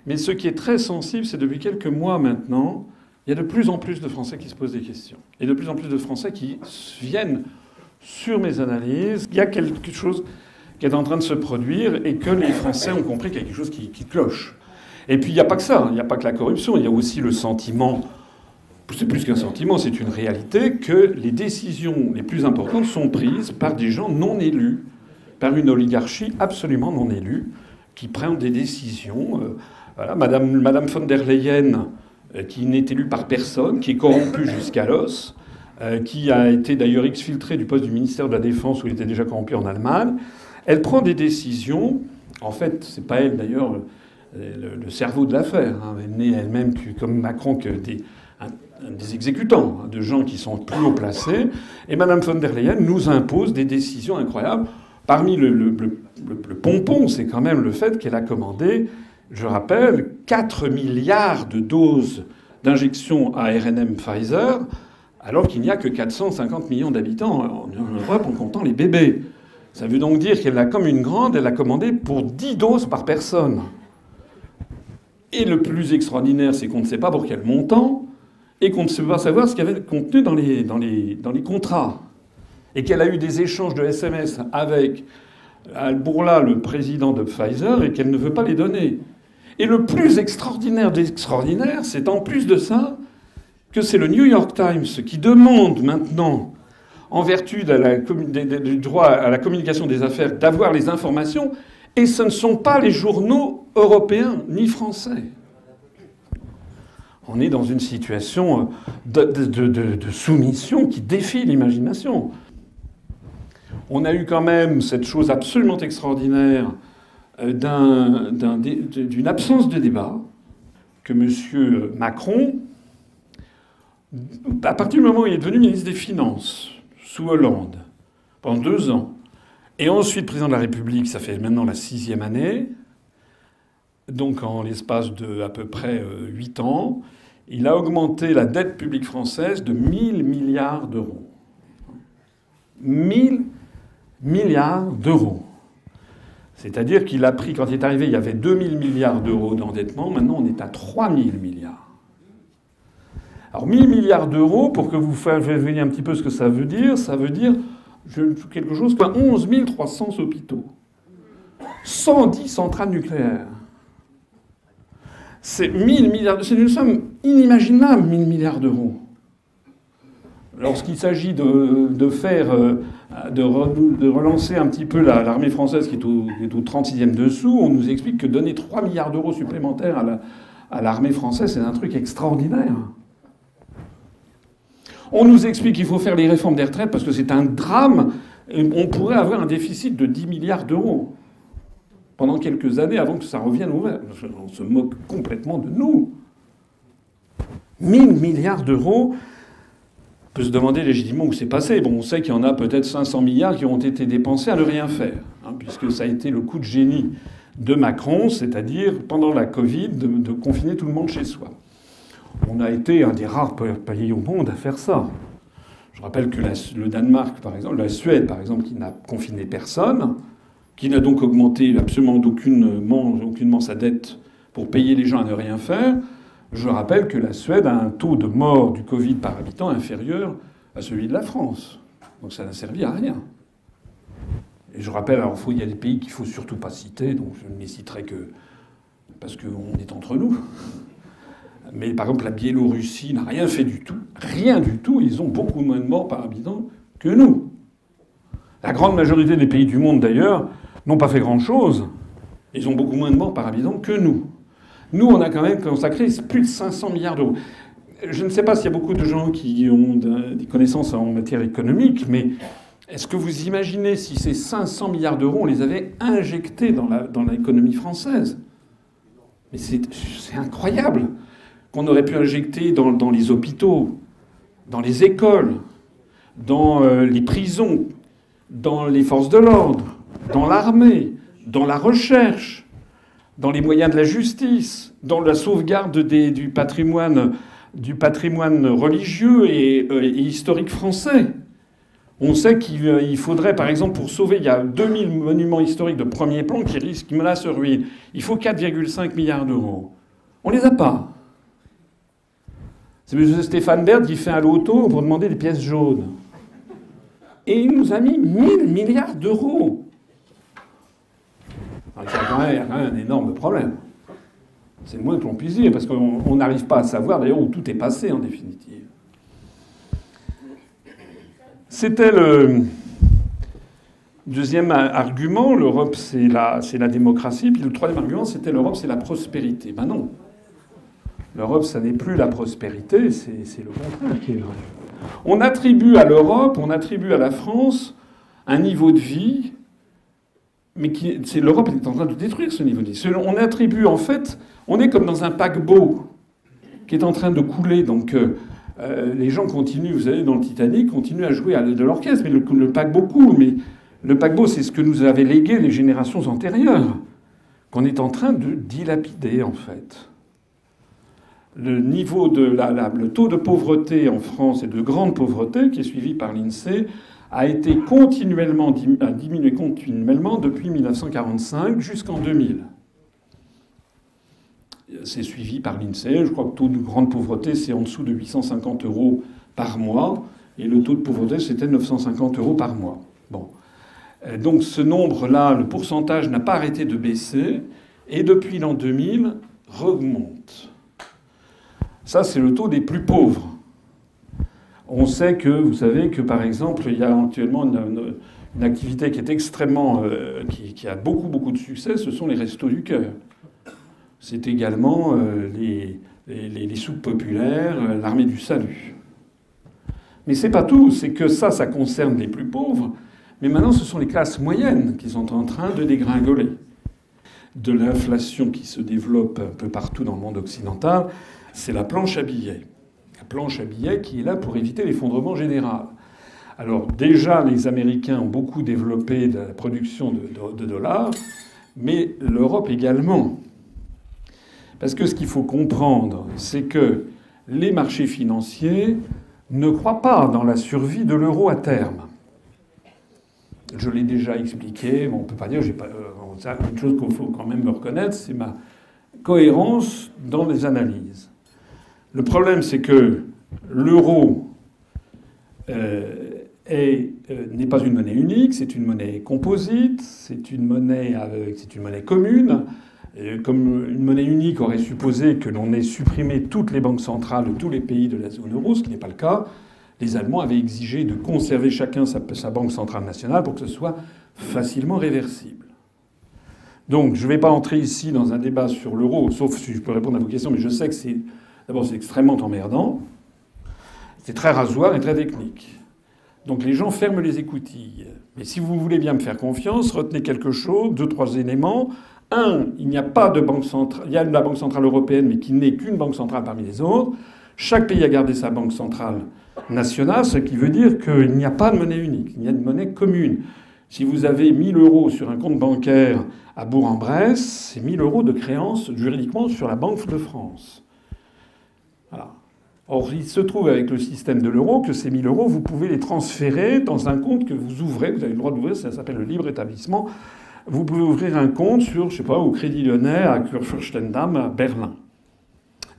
Mais ce qui est très sensible, c'est depuis quelques mois maintenant, il y a de plus en plus de Français qui se posent des questions. Et de plus en plus de Français qui viennent sur mes analyses. Il y a quelque chose qui est en train de se produire et que les Français ont compris qu'il y a quelque chose qui cloche. Et puis il n'y a pas que ça, il n'y a pas que la corruption, il y a aussi le sentiment, c'est plus qu'un sentiment, c'est une réalité, que les décisions les plus importantes sont prises par des gens non élus, par une oligarchie absolument non élue, qui prennent des décisions. Voilà, Madame von der Leyen, qui n'est élue par personne, qui est corrompue jusqu'à l'os, qui a été d'ailleurs exfiltrée du poste du ministère de la Défense où il était déjà corrompu en Allemagne. Elle prend des décisions. En fait, c'est pas elle d'ailleurs le cerveau de l'affaire. Hein. Elle n'est elle-même, comme Macron, que des exécutants, hein, de gens qui sont plus haut placés. Et Madame von der Leyen nous impose des décisions incroyables. Parmi le pompon, c'est quand même le fait qu'elle a commandé, je rappelle, 4 milliards de doses d'injection ARNM Pfizer, alors qu'il n'y a que 450 millions d'habitants en Europe en comptant les bébés. Ça veut donc dire qu'elle a, comme une grande, elle a commandé pour 10 doses par personne. Et le plus extraordinaire, c'est qu'on ne sait pas pour quel montant, et qu'on ne sait pas savoir ce qu'il y avait contenu dans les contrats. Et qu'elle a eu des échanges de SMS avec Al-Bourla, le président de Pfizer, et qu'elle ne veut pas les donner. Et le plus extraordinaire des extraordinaires, c'est en plus de ça que c'est le New York Times qui demande maintenant, en vertu du droit à la communication des affaires, d'avoir les informations, et ce ne sont pas les journaux européens ni français. On est dans une situation de soumission qui défie l'imagination. On a eu quand même cette chose absolument extraordinaire d'une absence de débat que M. Macron, à partir du moment où il est devenu ministre des Finances, sous Hollande, pendant 2 ans, et ensuite président de la République, ça fait maintenant la 6e année, donc en l'espace de à peu près 8 ans, il a augmenté la dette publique française de 1000 milliards d'euros. 1000 milliards d'euros. C'est-à-dire qu'il a pris, quand il est arrivé, il y avait 2000 milliards d'euros d'endettement. Maintenant, on est à 3000 milliards. Alors, 1000 milliards d'euros, pour que vous voyez un petit peu ce que ça veut dire quelque chose comme 11 300 hôpitaux. 110 centrales nucléaires. C'est 1000 milliards. C'est une somme inimaginable, 1000 milliards d'euros. Lorsqu'il s'agit de relancer un petit peu l'armée française qui est au 36e dessous, on nous explique que donner 3 milliards d'euros supplémentaires à l'armée française, c'est un truc extraordinaire. On nous explique qu'il faut faire les réformes des retraites parce que c'est un drame. On pourrait avoir un déficit de 10 milliards d'euros pendant quelques années avant que ça revienne au vert. On se moque complètement de nous. 1000 milliards d'euros. On peut se demander légitimement où c'est passé. Bon, on sait qu'il y en a peut-être 500 milliards qui ont été dépensés à ne rien faire, hein, puisque ça a été le coup de génie de Macron, c'est-à-dire, pendant la Covid, de confiner tout le monde chez soi. On a été un des rares pays au monde à faire ça. Je rappelle que le Danemark, par exemple, la Suède, par exemple, qui n'a confiné personne, qui n'a donc augmenté absolument aucunement sa dette pour payer les gens à ne rien faire. Je rappelle que la Suède a un taux de mort du Covid par habitant inférieur à celui de la France. Donc ça n'a servi à rien. Et je rappelle, alors il y a des pays qu'il ne faut surtout pas citer, donc je ne les citerai que parce qu'on est entre nous. Mais par exemple, la Biélorussie n'a rien fait du tout. Rien du tout. Ils ont beaucoup moins de morts par habitant que nous. La grande majorité des pays du monde, d'ailleurs, n'ont pas fait grand-chose. Ils ont beaucoup moins de morts par habitant que nous. Nous, on a quand même consacré plus de 500 milliards d'euros. Je ne sais pas s'il y a beaucoup de gens qui ont des connaissances en matière économique, mais est-ce que vous imaginez si ces 500 milliards d'euros, on les avait injectés dans l'économie française? Mais c'est incroyable qu'on aurait pu injecter dans les hôpitaux, dans les écoles, dans les prisons, dans les forces de l'ordre, dans l'armée, dans la recherche, dans les moyens de la justice, dans la sauvegarde du patrimoine religieux et historique français. On sait qu'il faudrait, par exemple, pour sauver, il y a 2000 monuments historiques de premier plan qui menacent ruine. Il faut 4,5 milliards d'euros. On les a pas. C'est M. Stéphane Bern qui fait un loto pour demander des pièces jaunes. Et il nous a mis 1000 milliards d'euros. Il y a quand même un énorme problème. C'est le moins que l'on puisse dire, parce qu'on n'arrive pas à savoir d'ailleurs où tout est passé en définitive. C'était le deuxième argument, l'Europe c'est la démocratie, puis le troisième argument c'était l'Europe c'est la prospérité. Ben non. L'Europe ça n'est plus la prospérité, c'est le contraire qui est vrai. On attribue à l'Europe, on attribue à la France un niveau de vie, mais l'Europe est en train de détruire ce niveau de vie. On attribue en fait, on est comme dans un paquebot qui est en train de couler, donc les gens continuent, vous savez, dans le Titanic, continuent à jouer de l'orchestre, mais le paquebot coule. Mais le paquebot, c'est ce que nous avaient légué les générations antérieures, qu'on est en train de dilapider, en fait. Le taux de pauvreté en France et de grande pauvreté, qui est suivi par l'INSEE, a diminué continuellement depuis 1945 jusqu'en 2000. C'est suivi par l'INSEE. Je crois que le taux de grande pauvreté, c'est en dessous de 850 € par mois. Et le taux de pauvreté, c'était 950 € par mois. Bon. Donc ce nombre-là, le pourcentage n'a pas arrêté de baisser. Et depuis l'an 2000, remonte. Ça, c'est le taux des plus pauvres. On sait que, vous savez, que par exemple, il y a actuellement une activité qui est extrêmement... qui a beaucoup de succès, ce sont les restos du cœur. C'est également les soupes populaires, l'armée du salut. Mais c'est pas tout, c'est que ça concerne les plus pauvres, mais maintenant ce sont les classes moyennes qui sont en train de dégringoler. De l'inflation qui se développe un peu partout dans le monde occidental, c'est la planche à billets. La planche à billets qui est là pour éviter l'effondrement général. Alors déjà, les Américains ont beaucoup développé de la production de dollars, mais l'Europe également. Parce que ce qu'il faut comprendre, c'est que les marchés financiers ne croient pas dans la survie de l'euro à terme. Je l'ai déjà expliqué, on ne peut pas dire... une chose qu'il faut quand même me reconnaître, c'est ma cohérence dans les analyses. Le problème, c'est que l'euro n'est pas une monnaie unique, c'est une monnaie composite, c'est une monnaie commune. Comme une monnaie unique aurait supposé que l'on ait supprimé toutes les banques centrales de tous les pays de la zone euro, ce qui n'est pas le cas. Les Allemands avaient exigé de conserver chacun sa banque centrale nationale pour que ce soit facilement réversible. Donc je ne vais pas entrer ici dans un débat sur l'euro, sauf si je peux répondre à vos questions, mais je sais que c'est extrêmement emmerdant. C'est très rasoir et très technique. Donc les gens ferment les écoutilles. Mais si vous voulez bien me faire confiance, retenez quelque chose, 2-3 éléments. Un, il n'y a pas de banque centrale. Il y a la Banque centrale européenne, mais qui n'est qu'une banque centrale parmi les autres. Chaque pays a gardé sa banque centrale nationale, ce qui veut dire qu'il n'y a pas de monnaie unique. Il y a une monnaie commune. Si vous avez 1 000 € sur un compte bancaire à Bourg-en-Bresse, c'est 1 000 € de créances juridiquement sur la Banque de France. Voilà. Or, il se trouve avec le système de l'euro que ces 1 000 €, vous pouvez les transférer dans un compte que vous ouvrez. Vous avez le droit d'ouvrir, ça s'appelle le libre établissement. Vous pouvez ouvrir un compte sur, je sais pas, au Crédit Lyonnais, à Kurfürstendamm, à Berlin.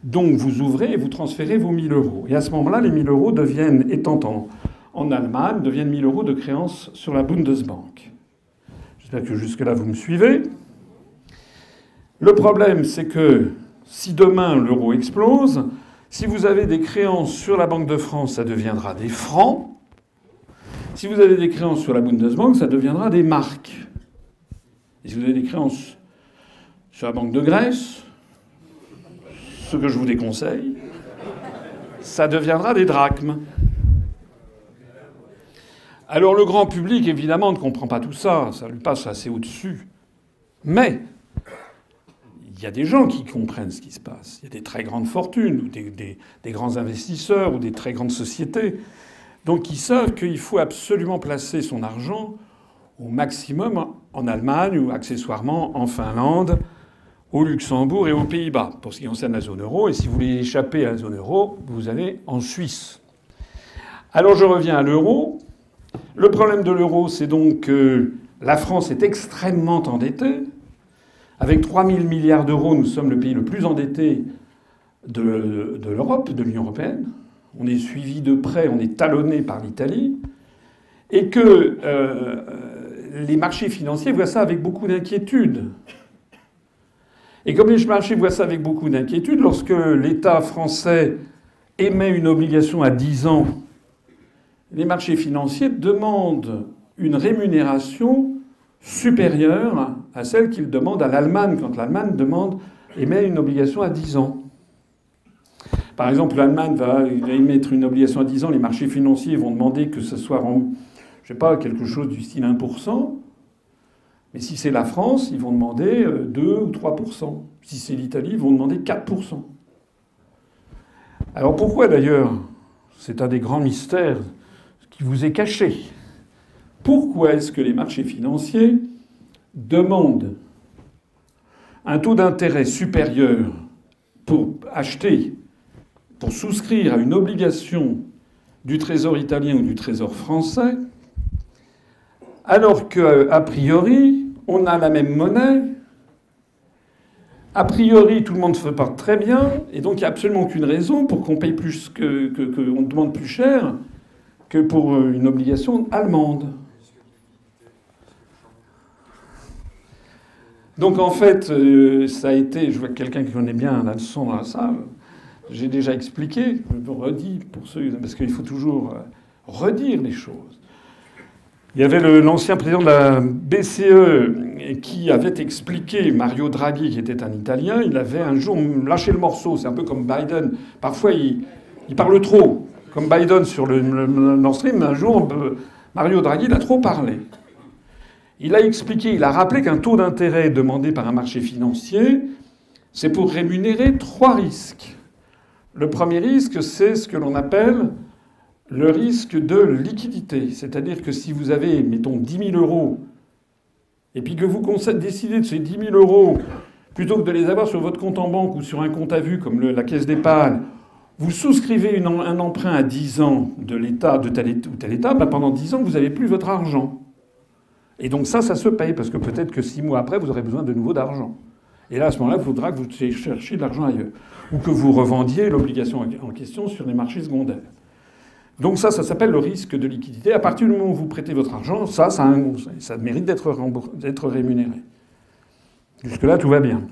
Donc vous ouvrez et vous transférez vos 1 000 €. Et à ce moment-là, les 1 000 € deviennent, étant en Allemagne, deviennent 1 000 € de créances sur la Bundesbank. J'espère que jusque-là vous me suivez. Le problème, c'est que si demain l'euro explose, si vous avez des créances sur la Banque de France, ça deviendra des francs. Si vous avez des créances sur la Bundesbank, ça deviendra des marks. Et si vous avez des créances sur la Banque de Grèce, ce que je vous déconseille, ça deviendra des drachmes. Alors le grand public, évidemment, ne comprend pas tout ça, ça lui passe assez au-dessus. Mais il y a des gens qui comprennent ce qui se passe. Il y a des très grandes fortunes, ou des grands investisseurs, ou des très grandes sociétés. Donc ils savent qu'il faut absolument placer son argent au maximum en Allemagne ou accessoirement en Finlande, au Luxembourg et aux Pays-Bas, pour ce qui concerne la zone euro. Et si vous voulez échapper à la zone euro, vous allez en Suisse. Alors je reviens à l'euro. Le problème de l'euro, c'est donc que la France est extrêmement endettée. Avec 3 000 milliards d'euros, nous sommes le pays le plus endetté de l'Europe, de l'Union européenne. On est suivi de près, on est talonné par l'Italie. Et que les marchés financiers voient ça avec beaucoup d'inquiétude. Et comme les marchés voient ça avec beaucoup d'inquiétude, lorsque l'État français émet une obligation à 10 ans, les marchés financiers demandent une rémunération supérieure à celle qu'ils demandent à l'Allemagne quand l'Allemagne émet une obligation à 10 ans. Par exemple, l'Allemagne va émettre une obligation à 10 ans, les marchés financiers vont demander que ce soit, je sais pas, quelque chose du style 1%. Mais si c'est la France, ils vont demander 2 ou 3%. Si c'est l'Italie, ils vont demander 4%. Alors pourquoi d'ailleurs, c'est un des grands mystères qui vous est caché, pourquoi est-ce que les marchés financiers demandent un taux d'intérêt supérieur pour acheter, pour souscrire à une obligation du Trésor italien ou du Trésor français, alors qu'a priori, on a la même monnaie, a priori, tout le monde se porte très bien, et donc il n'y a absolument aucune raison pour qu'on paye plus qu'on demande plus cher que pour une obligation allemande. Donc en fait, ça a été, je vois quelqu'un qui connaît bien la leçon dans la salle, j'ai déjà expliqué, je redis pour ceux, parce qu'il faut toujours redire les choses. Il y avait l'ancien président de la BCE qui avait expliqué, Mario Draghi, qui était un Italien, il avait un jour lâché le morceau. C'est un peu comme Biden. Parfois, il parle trop. Comme Biden sur le Nord Stream, un jour, Mario Draghi, il a trop parlé. Il a expliqué, il a rappelé qu'un taux d'intérêt demandé par un marché financier, c'est pour rémunérer 3 risques. Le premier risque, c'est ce que l'on appelle le risque de liquidité. C'est-à-dire que si vous avez, mettons, 10 000 euros, et puis que vous décidez de ces 10 000 euros, plutôt que de les avoir sur votre compte en banque ou sur un compte à vue comme la caisse d'épargne, vous souscrivez un emprunt à 10 ans de l'État, de tel ou tel État, ben pendant 10 ans, vous n'avez plus votre argent. Et donc ça se paye, parce que peut-être que 6 mois après, vous aurez besoin de nouveau d'argent. Et là, à ce moment-là, il faudra que vous cherchiez de l'argent ailleurs. Ou que vous revendiez l'obligation en question sur les marchés secondaires. Donc ça s'appelle le risque de liquidité. À partir du moment où vous prêtez votre argent, ça mérite d'être rémunéré. Jusque-là, tout va bien.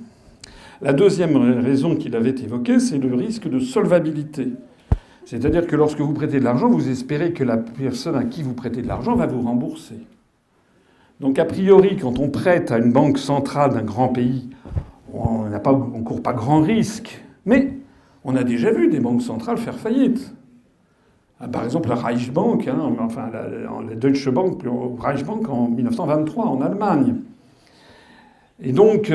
La deuxième raison qu'il avait évoquée, c'est le risque de solvabilité. C'est-à-dire que lorsque vous prêtez de l'argent, vous espérez que la personne à qui vous prêtez de l'argent va vous rembourser. Donc a priori, quand on prête à une banque centrale d'un grand pays, on ne court pas grand risque. Mais on a déjà vu des banques centrales faire faillite. Par exemple, la Reichsbank, la Deutsche Bank, Reichsbank en 1923 en Allemagne. Et donc,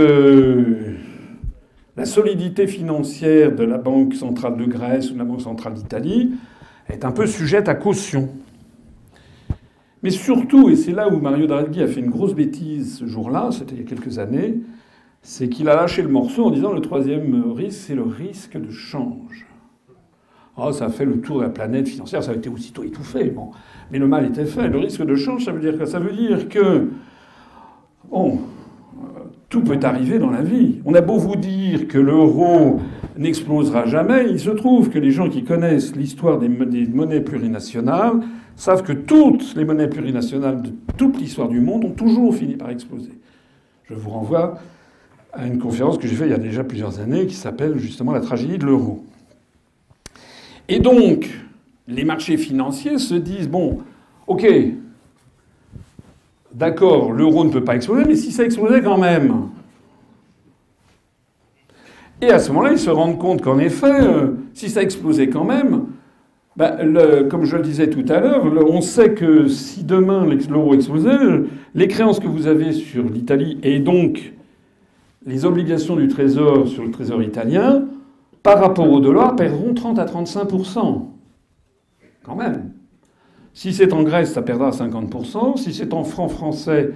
la solidité financière de la Banque centrale de Grèce ou de la Banque centrale d'Italie est un peu sujette à caution. Mais surtout, et c'est là où Mario Draghi a fait une grosse bêtise ce jour-là, c'était il y a quelques années, c'est qu'il a lâché le morceau en disant le troisième risque, c'est le risque de change. Oh, ça a fait le tour de la planète financière, ça a été aussitôt étouffé. Bon. Mais le mal était fait. Le risque de change, ça veut dire que bon, tout peut arriver dans la vie. On a beau vous dire que l'euro n'explosera jamais, il se trouve que les gens qui connaissent l'histoire des monnaies plurinationales savent que toutes les monnaies plurinationales de toute l'histoire du monde ont toujours fini par exploser. Je vous renvoie à une conférence que j'ai faite il y a déjà plusieurs années qui s'appelle justement la tragédie de l'euro. Et donc, les marchés financiers se disent, bon, ok, d'accord, l'euro ne peut pas exploser, mais si ça explosait quand même. Et à ce moment-là, ils se rendent compte qu'en effet, si ça explosait quand même, comme je le disais tout à l'heure, on sait que si demain l'euro explosait, les créances que vous avez sur l'Italie et donc les obligations du Trésor sur le Trésor italien, par rapport au dollar, perdront 30 à 35%. Quand même. Si c'est en Grèce, ça perdra 50%. Si c'est en francs français,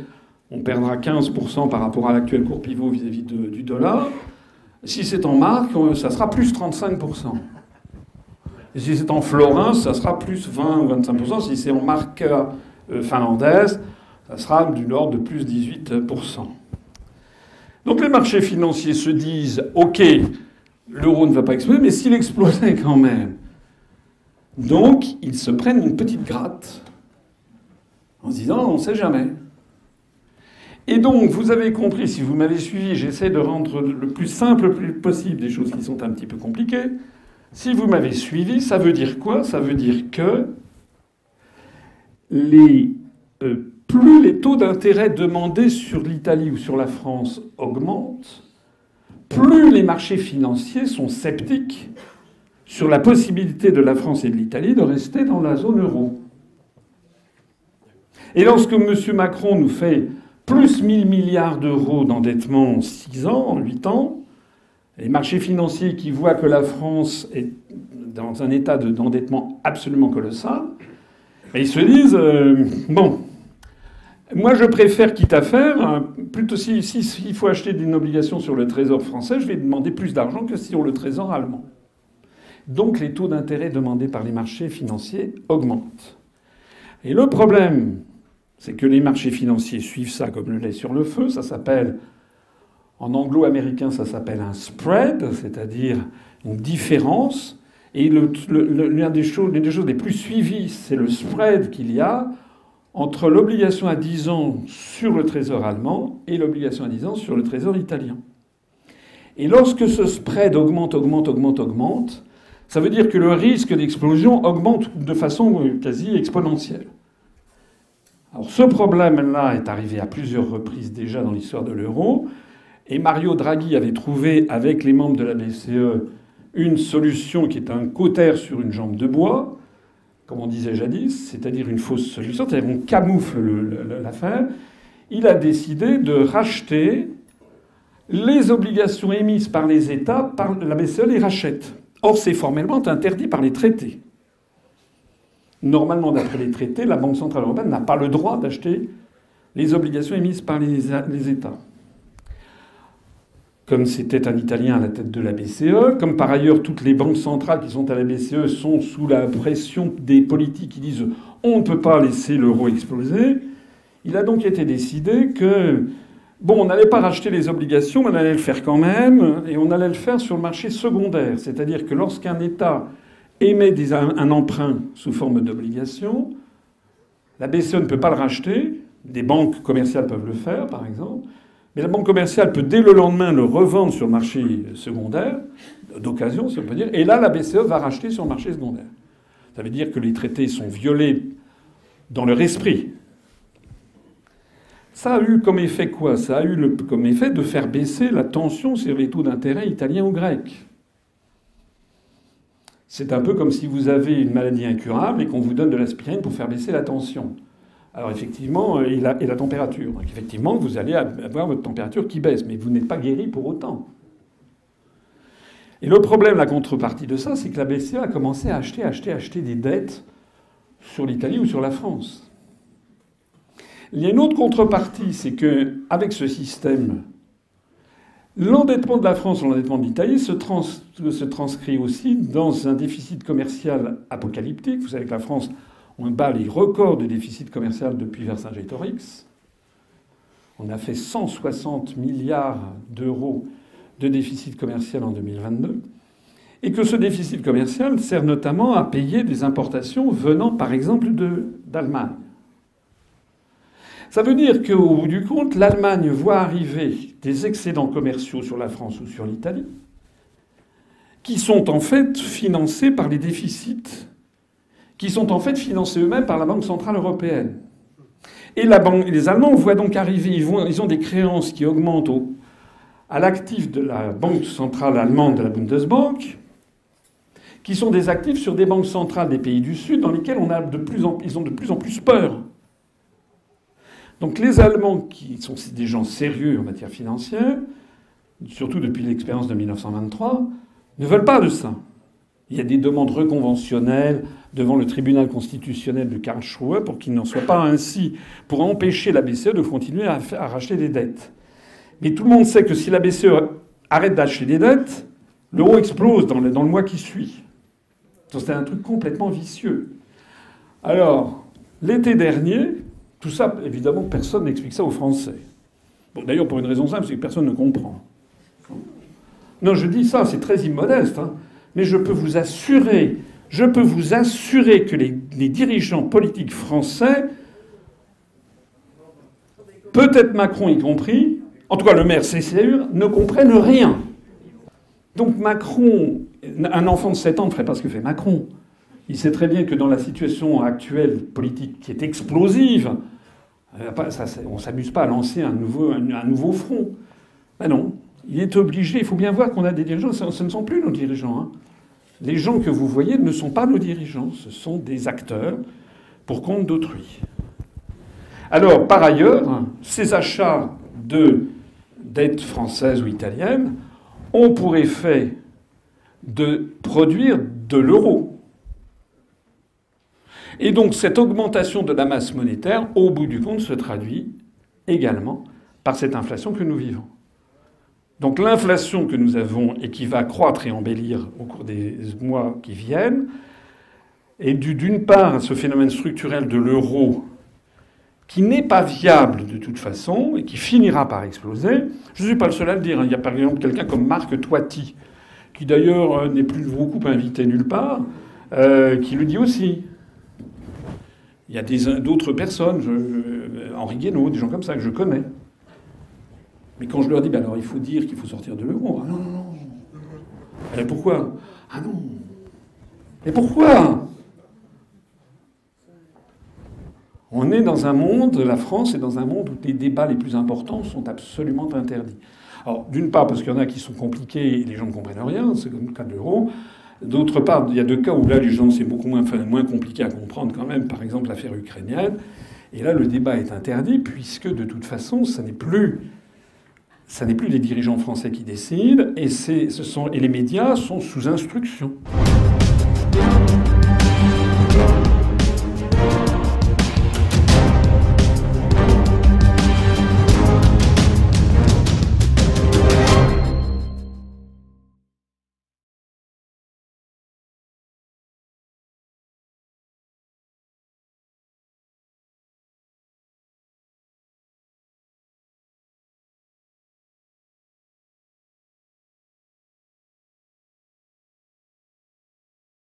on perdra 15% par rapport à l'actuel cours pivot vis-à-vis du dollar. Si c'est en marque, ça sera plus 35%. Et si c'est en florins, ça sera plus 20 ou 25%. Si c'est en marque finlandaise, ça sera du l'ordre de plus 18%. Donc les marchés financiers se disent « OK, l'euro ne va pas exploser, mais s'il explosait quand même ». Donc ils se prennent une petite gratte en se disant « on ne sait jamais ». Et donc, vous avez compris, si vous m'avez suivi, j'essaie de rendre le plus simple possible des choses qui sont un petit peu compliquées. Si vous m'avez suivi, ça veut dire quoi? Ça veut dire que plus les taux d'intérêt demandés sur l'Italie ou sur la France augmentent, plus les marchés financiers sont sceptiques sur la possibilité de la France et de l'Italie de rester dans la zone euro. Et lorsque M. Macron nous fait plus 1000 milliards d'euros d'endettement en 6 ans, en 8 ans, les marchés financiers qui voient que la France est dans un état d'endettement absolument colossal, ils se disent bon, moi je préfère, quitte à faire, plutôt s'il faut acheter une obligation sur le trésor français, je vais demander plus d'argent que sur le trésor allemand. Donc les taux d'intérêt demandés par les marchés financiers augmentent. Et le problème, c'est que les marchés financiers suivent ça comme le lait sur le feu. Ça s'appelle, en anglo-américain, ça s'appelle un spread, c'est-à-dire une différence. Et l'une des choses les plus suivies, c'est le spread qu'il y a entre l'obligation à 10 ans sur le trésor allemand et l'obligation à 10 ans sur le trésor italien. Et lorsque ce spread augmente, ça veut dire que le risque d'explosion augmente de façon quasi exponentielle. Alors ce problème-là est arrivé à plusieurs reprises déjà dans l'histoire de l'euro, et Mario Draghi avait trouvé avec les membres de la BCE une solution qui est un cautère sur une jambe de bois, comme on disait jadis, c'est-à-dire une fausse solution, c'est-à-dire qu'on camoufle l'affaire. Il a décidé de racheter les obligations émises par les États, par la BCE les rachète. Or, c'est formellement interdit par les traités. Normalement, d'après les traités, la Banque centrale européenne n'a pas le droit d'acheter les obligations émises par les États. Comme c'était un Italien à la tête de la BCE, comme par ailleurs toutes les banques centrales qui sont à la BCE sont sous la pression des politiques qui disent on ne peut pas laisser l'euro exploser, il a donc été décidé que on n'allait pas racheter les obligations, mais on allait le faire quand même, et on allait le faire sur le marché secondaire. C'est-à-dire que lorsqu'un État émet un emprunt sous forme d'obligation, la BCE ne peut pas le racheter, des banques commerciales peuvent le faire, par exemple, mais la banque commerciale peut dès le lendemain le revendre sur le marché secondaire, d'occasion, si on peut dire, et là, la BCE va racheter sur le marché secondaire. Ça veut dire que les traités sont violés dans leur esprit. Ça a eu comme effet quoi? Ça a eu comme effet de faire baisser la tension sur les taux d'intérêt italiens ou grecs. C'est un peu comme si vous avez une maladie incurable et qu'on vous donne de l'aspirine pour faire baisser la tension. Alors effectivement, et la température. Donc effectivement, vous allez avoir votre température qui baisse, mais vous n'êtes pas guéri pour autant. Et le problème, la contrepartie de ça, c'est que la BCE a commencé à acheter des dettes sur l'Italie ou sur la France. Il y a une autre contrepartie, c'est qu'avec ce système, l'endettement de la France ou l'endettement de l'Italie se transcrit aussi dans un déficit commercial apocalyptique. Vous savez que la France, on bat les records de déficit commercial depuis Vercingétorix. On a fait 160 milliards d'euros de déficit commercial en 2022. Et que ce déficit commercial sert notamment à payer des importations venant, par exemple, d'Allemagne. Ça veut dire qu'au bout du compte, l'Allemagne voit arriver des excédents commerciaux sur la France ou sur l'Italie qui sont en fait financés par les déficits, qui sont en fait financés eux-mêmes par la Banque centrale européenne. Et les Allemands voient donc arriver, ils ont des créances qui augmentent à l'actif de la Banque centrale allemande, de la Bundesbank, qui sont des actifs sur des banques centrales des pays du Sud dans lesquels ils ont de plus en plus peur. Donc les Allemands, qui sont des gens sérieux en matière financière, surtout depuis l'expérience de 1923, ne veulent pas de ça. Il y a des demandes reconventionnelles devant le tribunal constitutionnel de Karlsruhe pour qu'il n'en soit pas ainsi, pour empêcher la BCE de continuer à racheter des dettes. Mais tout le monde sait que si la BCE arrête d'acheter des dettes, l'euro explose dans le mois qui suit. C'est un truc complètement vicieux. Alors, l'été dernier, Tout ça, évidemment, personne n'explique ça aux Français. Bon, d'ailleurs, pour une raison simple, c'est que personne ne comprend. Non, je dis ça, c'est très immodeste, hein, mais je peux vous assurer que les dirigeants politiques français, peut-être Macron y compris, en tout cas le maire c'est sûr, ne comprennent rien. Donc Macron, un enfant de 7 ans ne ferait pas ce que fait Macron. Il sait très bien que dans la situation actuelle politique qui est explosive, on ne s'amuse pas à lancer un nouveau front. Ben non, il est obligé. Il faut bien voir qu'on a des dirigeants. Ce ne sont plus nos dirigeants. Hein. Les gens que vous voyez ne sont pas nos dirigeants. Ce sont des acteurs pour compte d'autrui. Alors, par ailleurs, ces achats de dettes françaises ou italiennes ont pour effet de produire de l'euro. Et donc cette augmentation de la masse monétaire, au bout du compte, se traduit également par cette inflation que nous vivons. Donc l'inflation que nous avons et qui va croître et embellir au cours des mois qui viennent est due d'une part à ce phénomène structurel de l'euro qui n'est pas viable de toute façon et qui finira par exploser. Je ne suis pas le seul à le dire. Il y a par exemple quelqu'un comme Marc Toiti, qui d'ailleurs n'est plus beaucoup invité nulle part, qui le dit aussi. Il y a d'autres personnes, Henri Guénaud, des gens comme ça que je connais. Mais quand je leur dis, ben alors il faut dire qu'il faut sortir de l'euro. Ah non, non, non. Et pourquoi? Ah non. Et pourquoi? On est dans un monde, la France est dans un monde où les débats les plus importants sont absolument interdits. Alors, d'une part, parce qu'il y en a qui sont compliqués et les gens ne comprennent rien, c'est comme le cas de l'euro. D'autre part, il y a 2 cas où là, les gens, c'est beaucoup moins compliqué à comprendre quand même. Par exemple, l'affaire ukrainienne. Et là, le débat est interdit puisque, de toute façon, ça n'est plus les dirigeants français qui décident et les médias sont sous instruction.